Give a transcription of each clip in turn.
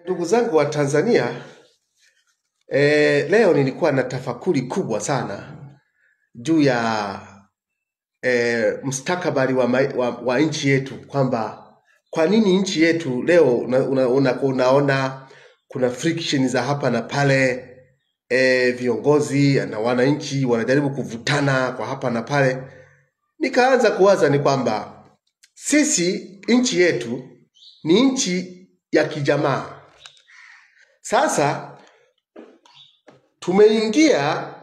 Ndugu zangu wa Tanzania, leo nilikuwa na tafakuri kubwa sana juu ya mustakabali wa nchi yetu, kwamba kwa nini nchi yetu leo unaona kuna friction za hapa na pale, viongozi na wananchi wanajaribu kuvutana kwa hapa na pale. Nikaanza kuwaza ni kwamba sisi nchi yetu ni nchi ya kijamaa. Sasa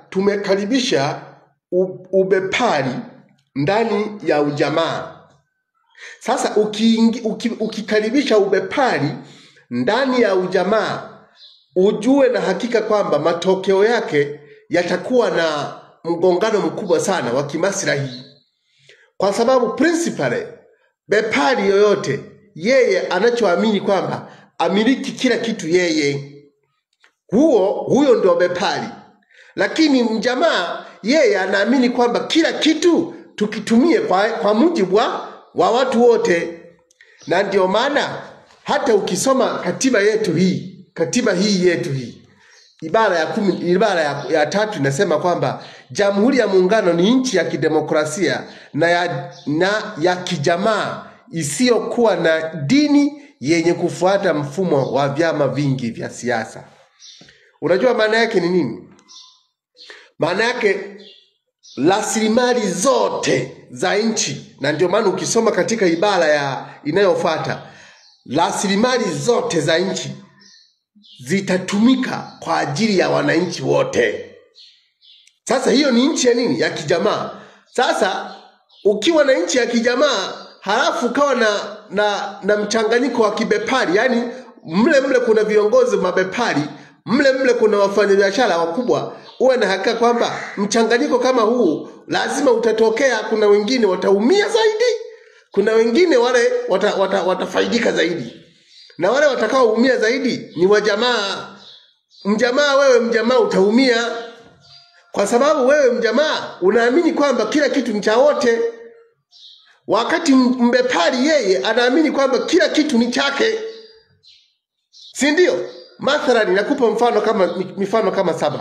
tumekaribisha ubepari ndani ya ujamaa. Sasa ukikaribisha ubepari ndani ya ujamaa, ujue na hakika kwamba matokeo yake yatakuwa na mgongano mkubwa sana wa kimaslahi. Kwa sababu principally bepari yoyote yeye anachoamini kwamba amiliki kila kitu yeye. Huyo ndio bepari. Lakini mjamaa yeye anaamini kwamba kila kitu tukitumie kwa mujibu wa watu wote. Na ndio maana hata ukisoma katiba yetu hii, ibara ya 3 inasema kwamba Jamhuri ya Muungano ni nchi ya kidemokrasia na ya kijamaa isiyokuwa na dini, yenye kufuata mfumo wa vyama vingi vya siasa. Unajua maana yake ni nini? Maana yake rasilimali zote za nchi, na ndio maana ukisoma katika ibara inayofuata, rasilimali zote za nchi zitatumika kwa ajili ya wananchi wote. Sasa hiyo ni nchi ya nini? Ya kijamaa. Sasa ukiwa na nchi ya kijamaa halafu kawa na mchanganyiko wa kibepari, yani mle kuna viongozi mabepari, mle kuna wafanyabiashara wakubwa, uwe na hakika kwamba mchanganyiko kama huu lazima utatokea. Kuna wengine wataumia zaidi, kuna wengine wale watafaidika zaidi, na wale watakaoumia zaidi ni wajamaa. Wewe mjamaa utaumia, kwa sababu wewe mjamaa unaamini kwamba kila kitu ni cha wote, wakati mbepari yeye anaamini kwamba kila kitu ni chake. Si ndio? Mathalani nakupa mifano kama 7.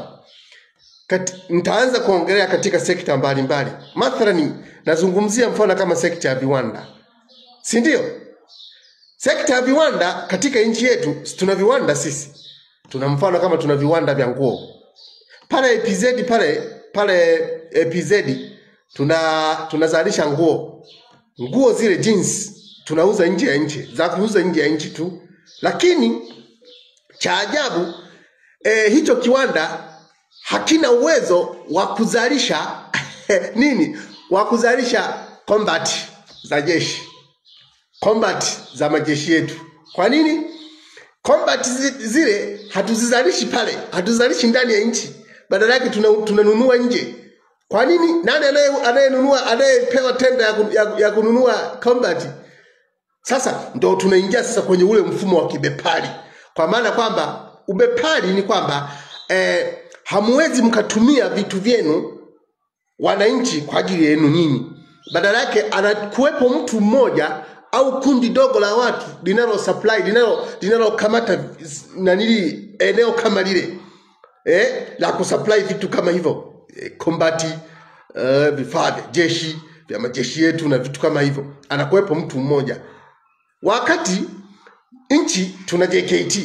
Nitaanza kuongelea katika sekta mbalimbali. Mathalani nazungumzia mfano kama sekta ya viwanda. Si ndio? Sekta ya viwanda katika nchi yetu, tuna viwanda sisi. Tuna mfano kama tuna viwanda vya nguo. Pale EPZ tunazalisha nguo zile jeans tunauza nje ya nchi, za kuuza nje ya nchi tu. Lakini cha ajabu, hicho kiwanda hakina uwezo wa kuzalisha nini? Wa kuzalisha combat za jeshi, combat za majeshi yetu. Kwa nini? Combat zile hatuzizalishi pale, hatuzalishi ndani ya nchi, badala yake tunanunua nje. Kwa nini? Nani anayepewa tenda ya kununua combat? Sasa ndio tunaingia sasa kwenye ule mfumo wa kibepari. Kwa maana kwamba ubepari ni kwamba hamwezi mkatumia vitu vyenu wananchi kwa ajili yenu nyinyi. Badala yake anakuwepo mtu mmoja au kundi dogo la watu linalo kamata eneo kama lile, la kusupply vitu kama hivyo, kombati, vifaa vya jeshi, vya majeshi yetu na vitu kama hivyo. Anakuwepo mtu mmoja. Wakati nchi tuna JKT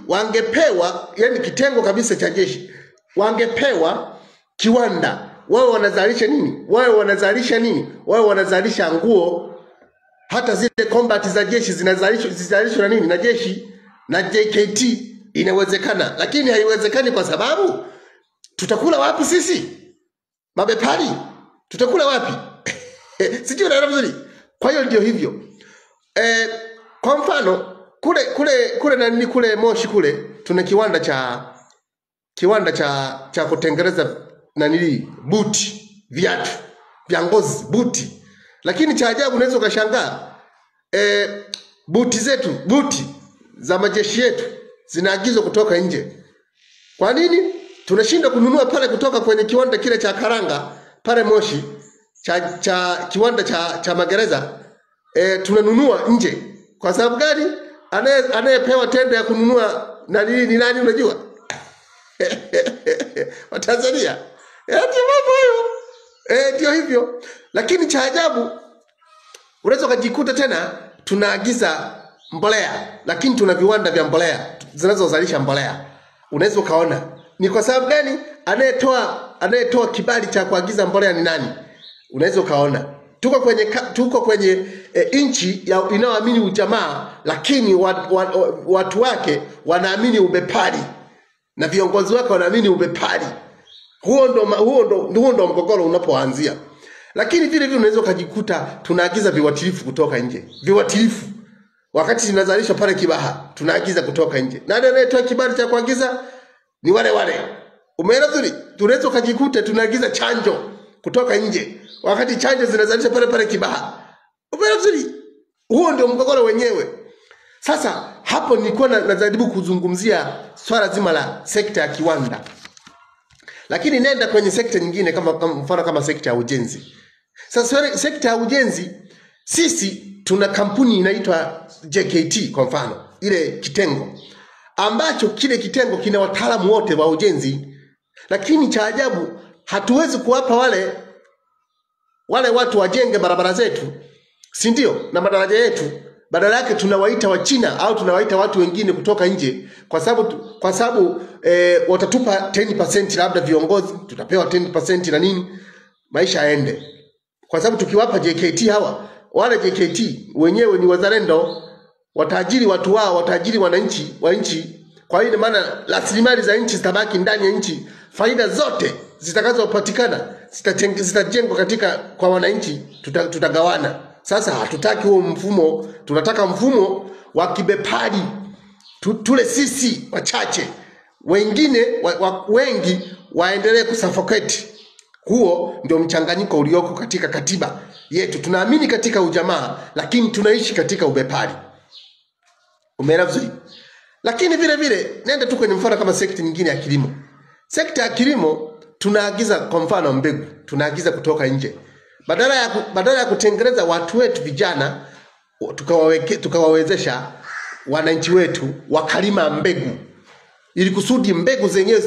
wangepewa, yani kitengo kabisa cha jeshi, wangepewa kiwanda. Wao wanazalisha nini? Wao wanazalisha nguo. Hata zile combat za jeshi zinazalishwa na nini? Na jeshi na JKT. Inawezekana, lakini haiwezekani kwa sababu tutakula wapi sisi? Mabepari tutakula wapi? Sijui unaelewa vizuri. Kwa hiyo ndio hivyo. Kwa mfano kule Moshi kule tuna kiwanda cha kutengeneza buti, viatu vya ngozi, buti. Lakini cha ajabu unaweza ukashangaa, buti za majeshi yetu zinaagizwa kutoka nje. Kwa nini? Tunashindwa kununua pale kutoka kwenye kiwanda kile cha karanga pale Moshi, kiwanda cha magereza, tunanunua nje. Kwa sababu gani? anayepewa tenda ya kununua ni nani unajua? Wa Tanzania. Ndio mambo hayo. Ndio hivyo. Lakini cha ajabu unaweza kujikuta tena tunaagiza mbolea, lakini tuna viwanda vya mbolea zinazozalisha mbolea. Unaweza kaona ni kwa sababu gani? Anayetoa kibali cha kuagiza mbolea ni nani? Unaweza kaona tuko kwenye nchi inayoamini ujamaa, lakini watu wake wanaamini ubepari na viongozi wake wanaamini ubepari. Huo ndo mgogoro unapoanzia. Lakini vile vile unaweza kujikuta tunaagiza viuatilifu kutoka nje. Viuatilifu wakati zinazalishwa pale Kibaha tunaagiza kutoka nje. Nani anayetoa kibali cha kuagiza? Ni wale. Umeona vizuri? Tunaweza kujikuta tunaagiza chanjo kutoka nje wakati chanjo zinazalishwa pale Kibaha. Umeona vizuri? Huo ndio mgogoro wenyewe. Sasa hapo nilikuwa najaribu kuzungumzia swala zima la sekta ya kiwanda. Lakini nenda kwenye sekta nyingine mfano kama sekta ya ujenzi. Sasa sekta ya ujenzi sisi tuna kampuni inaitwa JKT kwa mfano, ile kitengo ambacho kile kitengo kina wataalamu wote wa ujenzi. Lakini cha ajabu hatuwezi kuwapa wale watu wajenge barabara zetu, si ndio, na madaraja yetu. Badala yake tunawaita wa China au tunawaita watu wengine kutoka nje kwa sababu watatupa 10% labda viongozi, tutapewa 10% na nini, maisha yaende. Kwa sababu tukiwapa JKT wale JKT wenyewe ni wazalendo, watajiri watu wao, watajiri wananchi wa nchi. Kwa hiyo maana rasilimali za nchi zitabaki ndani ya nchi, faida zote zitakazopatikana zitajengwa kwa wananchi, tutagawana. Sasa hatutaki huo mfumo, tunataka mfumo wa kibepari. Tule sisi wachache, wengine wengi waendelee kusuffocate. Huo ndio mchanganyiko ulioko katika katiba yetu. Tunaamini katika ujamaa, lakini tunaishi katika ubepari. Umeelewa vizuri? Lakini vile vile nenda tu kwenye mfano kama sekta nyingine ya kilimo. Sekta ya kilimo tunaagiza kwa mfano mbegu, tunaagiza kutoka nje. Badala ya kutengeneza watu wetu vijana tukawawezesha wananchi wetu wakalima mbegu, ili kusudi mbegu zenyewe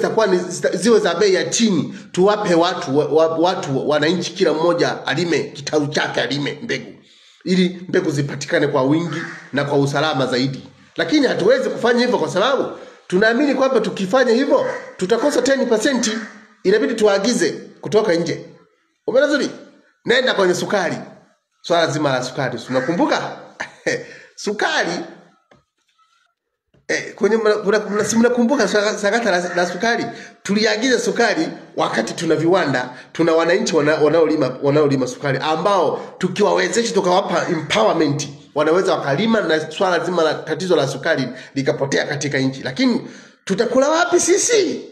ziwe za bei ya chini, tuwape watu wananchi kila mmoja alime kitalu chake, alime mbegu ili mbegu zipatikane kwa wingi na kwa usalama zaidi. Lakini hatuwezi kufanya hivyo kwa sababu tunaamini kwamba tukifanya hivyo tutakosa 10%, inabidi tuagize kutoka nje. Umeona vizuri? Nenda kwenye sukari. Swala zima la sukari. Unakumbuka? Sukari mnakumbuka sakata la sukari? Tuliagiza sukari wakati tuna viwanda, tuna wananchi wanaolima sukari ambao tukiwawezesha tukawapa empowerment wanaweza wakalima na swala zima la tatizo la sukari likapotea katika nchi. Lakini tutakula wapi sisi?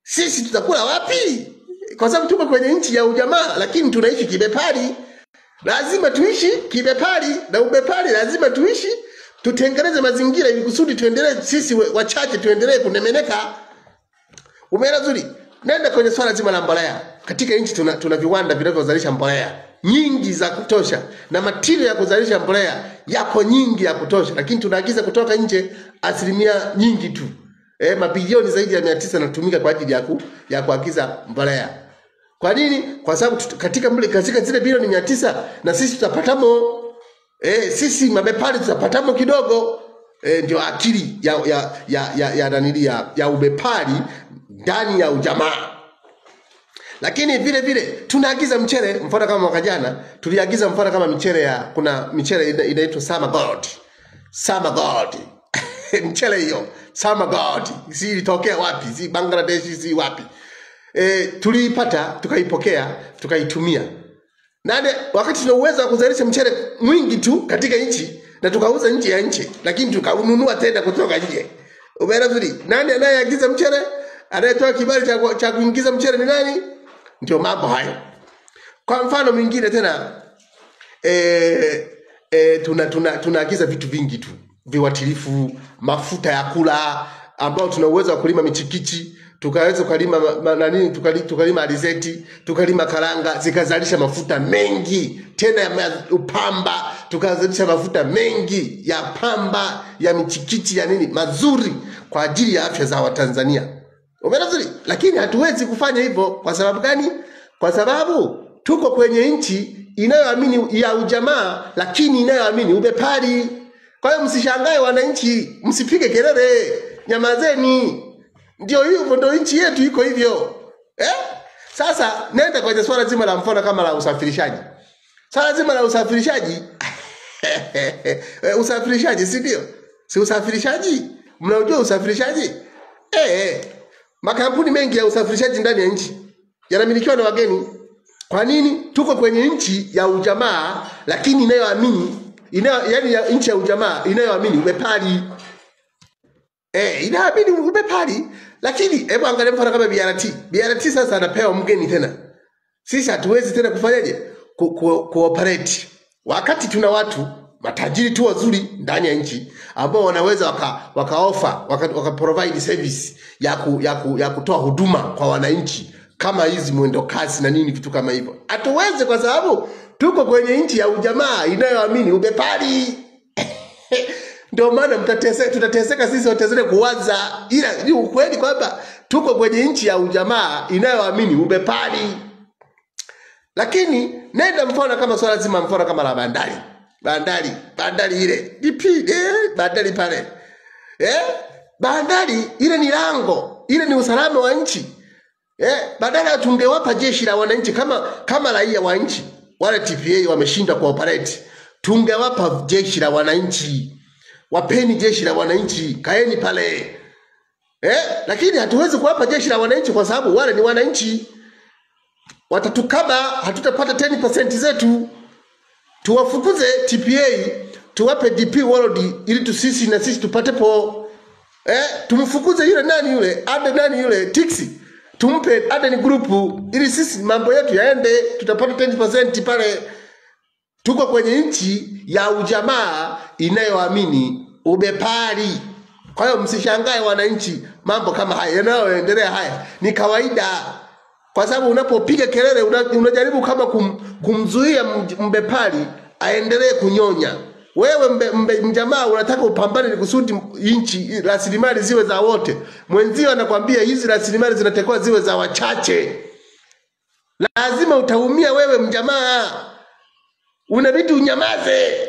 Sisi tutakula wapi? Kwa sababu tuko kwenye nchi ya ujamaa, lakini tunaishi kibepari. Lazima tuishi kibepari, na ubepari lazima tuishi. Tutengeneze mazingira ili kusudi tuendelee sisi wachache tuendelee kunemeneka. Umeelewa vizuri? Nenda kwenye swala zima la mbolea. Katika nchi tuna viwanda vinavyozalisha mbolea nyingi za kutosha, na material ya kuzalisha mbolea yako nyingi ya kutosha, lakini tunaagiza kutoka nje asilimia nyingi tu. Mabilioni zaidi ya 900 yanatumika kwa ajili ya kuagiza mbolea. Kwa nini? Kwa sababu katika zile bilioni 900 na sisi tutapatamo, sisi mabepari tutapatamo kidogo. Ndio akili ya ubepari ndani ya ujamaa. Lakini vile vile tunaagiza mchele, mfano kama mwaka jana tuliagiza mfano kama kuna michele inaitwa Summer Gold. Mchele hiyo Summer Gold si ilitokea wapi? Si Bangladesh, si wapi? Tuliipata, tukaipokea, tukaitumia. Wakati tuna uwezo wa kuzalisha mchele mwingi tu katika nchi na tukauza nje ya nchi, lakini tukaununua tena kutoka nje. Umeelewa vizuri? Nani anayeagiza mchele? Anayetoa kibali cha kuingiza mchele ni nani? Ndio mambo hayo. Kwa mfano mwingine tena tunaagiza vitu vingi tu, viuatilifu, mafuta ya kula ambao tuna uwezo wa kulima michikichi, tukaweza kulima tukalima alizeti, tukalima karanga, zikazalisha mafuta mengi, tena ya upamba, tukazalisha mafuta mengi ya pamba, ya michikichi, ya nini mazuri kwa ajili ya afya za Watanzania. Umeelewa? Lakini hatuwezi kufanya hivyo. Kwa sababu gani? Kwa sababu tuko kwenye nchi inayoamini ya ujamaa, lakini inayoamini ubepari. Kwa hiyo msishangae wananchi, msipige kelele, nyamazeni. Ndio hivyo, ndio nchi yetu iko hivyo. Sasa nenda kwenye swala zima la mfano kama la usafirishaji. Swala zima la usafirishaji usafirishaji, si ndio? Si usafirishaji? Mnaujua usafirishaji? Makampuni mengi ya usafirishaji ndani ya nchi yanamilikiwa na wageni. Kwa nini? Tuko kwenye nchi ya ujamaa, lakini inayoamini yani nchi ya ujamaa inayoamini ubepari. Inaamini ubepari. Lakini hebu angalia mfano kama BRT. BRT sasa anapewa mgeni tena. Sisi hatuwezi tena kufanyaje? Cooperate. Wakati tuna watu matajiri tu wazuri ndani ya nchi ambao wanaweza waka provide service ya kutoa huduma kwa wananchi kama hizi mwendo kasi na nini, vitu kama hivyo. Hatuwezi, kwa sababu tuko kwenye nchi ya ujamaa inayoamini ubepari. Ndio maana tutateseka sisi Watanzania kuwaza, ila ni ukweli kwamba tuko kwenye nchi ya ujamaa inayoamini ubepari. Lakini nenda mfano kama swala zima, mfano kama la bandari ile DP bandari pale, bandari ile ni lango, ile ni usalama wa nchi. Badala tungewapa jeshi la wananchi kama raia wa nchi, wale TPA wameshinda cooperate, tungewapa jeshi la wananchi. Wapeni jeshi la wananchi, kaeni pale. Lakini hatuwezi kuwapa jeshi la wananchi kwa sababu wale ni wananchi. Watatukaba, hatutapata 10% zetu. Tuwafukuze TPA, tuwape DP World ili sisi tupate po. Tumfukuze yule nani yule Tixi. Tumpe Aden Group ili sisi mambo yetu yaende, tutapata 10% pale. Tuko kwenye nchi ya ujamaa inayoamini ubepari. Kwa hiyo msishangae wananchi, mambo kama haya yanayoendelea haya ni kawaida. Kwa sababu unapopiga kelele unajaribu kama kumzuia mbepari aendelee kunyonya. Wewe mjamaa unataka upambane kusudi nchi rasilimali ziwe za wote. Mwenzio anakuambia hizi rasilimali zinatakiwa ziwe za wachache. Lazima utaumia wewe mjamaa. Unabidi unyamaze.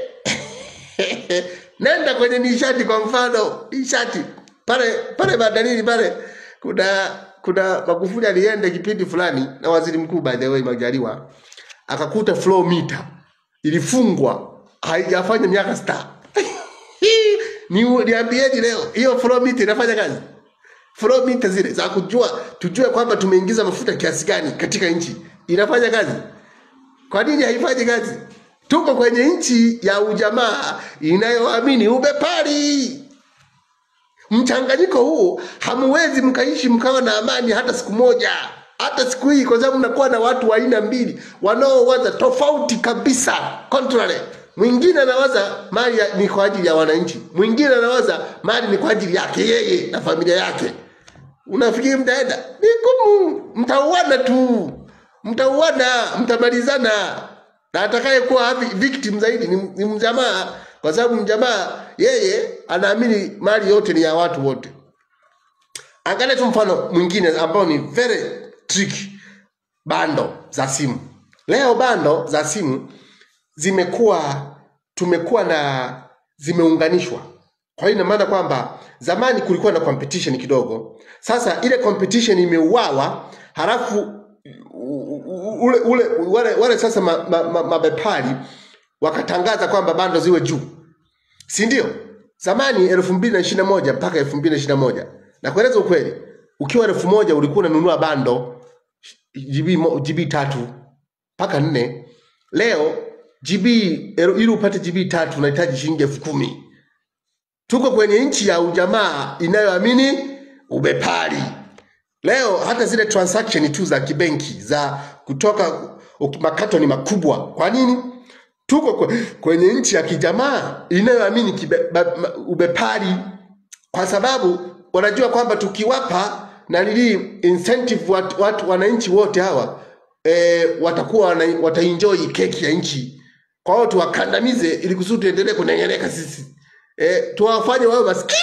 Nenda kwenye nishati kwa mfano, nishati. Pale bandarini pale kuna Magufuli alienda kipindi fulani na waziri mkuu, by the way, Majaliwa, akakuta flow meter ilifungwa, haijafanya miaka 6. Niambieni leo hiyo flow meter inafanya kazi? Flow meter zile za tujue kwamba tumeingiza mafuta kiasi gani katika nchi, inafanya kazi? Kwa nini haifanyi kazi? Tuko kwenye nchi ya ujamaa inayoamini ubepari. Mchanganyiko huu hamuwezi mkaishi mkawa na amani hata siku moja, hata siku hii, kwa sababu mnakuwa na watu wa aina mbili wanaowaza tofauti kabisa, contrary. Mwingine anawaza mali ni kwa ajili ya wananchi, mwingine anawaza mali ni kwa ajili yake yeye na familia yake. Unafikiri mtaenda? Ni ngumu, mtauana tu. Mtamalizana. Na atakaye kuwa victim zaidi ni mjamaa, kwa sababu mjamaa yeye anaamini mali yote ni ya watu wote. Angalia tu mfano mwingine ambao ni very tricky. Bando za simu. Leo bando za simu zimeunganishwa. Kwa hiyo ina maana kwamba zamani kulikuwa na competition kidogo. Sasa ile competition imeuawa, halafu wale sasa mabepari wakatangaza kwamba bando ziwe juu. Si ndio? Zamani 2021 mpaka 2021. Na kueleza ukweli, ukiwa 1000 ulikuwa unanunua bando GB 3 mpaka 4. Leo GB ili upate GB 3 unahitaji shilingi 10,000. Tuko kwenye nchi ya ujamaa inayoamini ubepari. Leo hata zile transaction tu za kibenki za kutoka makato ni makubwa. Kwa nini? Tuko kwenye nchi ya kijamaa inayoamini ubepari, kwa sababu wanajua kwamba tukiwapa na lili incentive watu wananchi wote hawa watakuwa wataenjoy keki ya nchi. Kwa hiyo tuwakandamize ili kusudi tuendelee kunengeleka sisi. Tuwafanye wao maskini.